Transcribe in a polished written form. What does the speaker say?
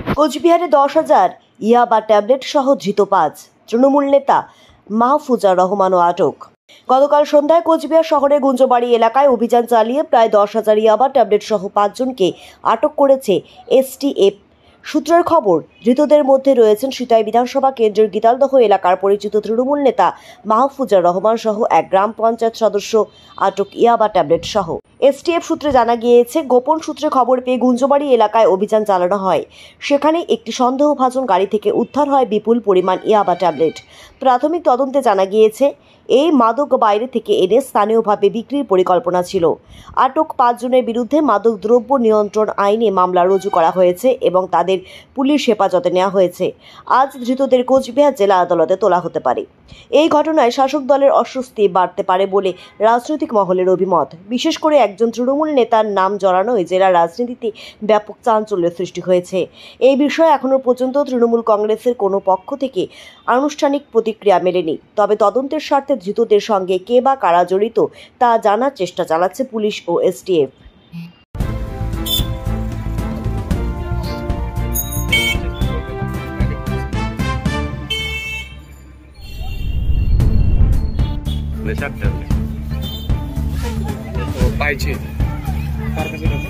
কোচবিহারে 10,000 ইয়াবা ট্যাবলেট সহ ধৃত 5 তৃণমূল নেতা মাহফুজা রহমানও আটক। গতকাল সন্ধ্যায় কোচবিহার শহরের গুঞ্জবাড়ি এলাকায় অভিযান চালিয়ে প্রায় 10,000 ইয়াবা ট্যাবলেট সহ 5 জনকে আটক করেছে এসটিএফ। সূত্রের খবর, ধৃতদের মধ্যে রয়েছেন সিতাই বিধানসভা কেন্দ্রের গীতালদহ এলাকার পরিচিত তৃণমূল নেতা মাহফুজা রহমান সহ এক গ্রাম পঞ্চায়েত সদস্য। আটক ইয়াবা ট্যাবলেট সহ। এসটিএফ সূত্রে জানা গিয়েছে, গোপন সূত্রে খবর পেয়ে গুঞ্জবাড়ি এলাকায় অভিযান চালানো হয়। সেখানে একটি সন্দেহভাজন গাড়ি থেকে উদ্ধার হয় বিপুল পরিমাণ ইয়াবা ট্যাবলেট। প্রাথমিক তদন্তে জানা গিয়েছে, এই মাদক বাইরে থেকে এনে স্থানীয়ভাবে বিক্রির পরিকল্পনা ছিল। আটক 5 জনের বিরুদ্ধে মাদক দ্রব্য নিয়ন্ত্রণ আইনে মামলা রুজু করা হয়েছে এবং তাদের পুলিশ হেফাজতে নেওয়া হয়েছে। আজ ধৃতদের কোচবিহার জেলা আদালতে তোলা হতে পারে। এই ঘটনায় শাসক দলের অস্বস্তি বাড়তে পারে বলে রাজনৈতিক মহলের অভিমত। বিশেষ করে একজন তৃণমূল নেতার নাম জড়ানোয় জেলার রাজনীতিতে ব্যাপক চাঞ্চল্যের সৃষ্টি হয়েছে। এই বিষয়ে এখনো পর্যন্ত তৃণমূল কংগ্রেসের কোনো পক্ষ থেকে আনুষ্ঠানিক প্রতিক্রিয়া মেলেনি। তবে তদন্তের স্বার্থে ধৃতদের সঙ্গে কে বা কারা জড়িত তা জানার চেষ্টা চালাচ্ছে পুলিশ ও এসটিএফ। পাইছে তার কাছে রাখো।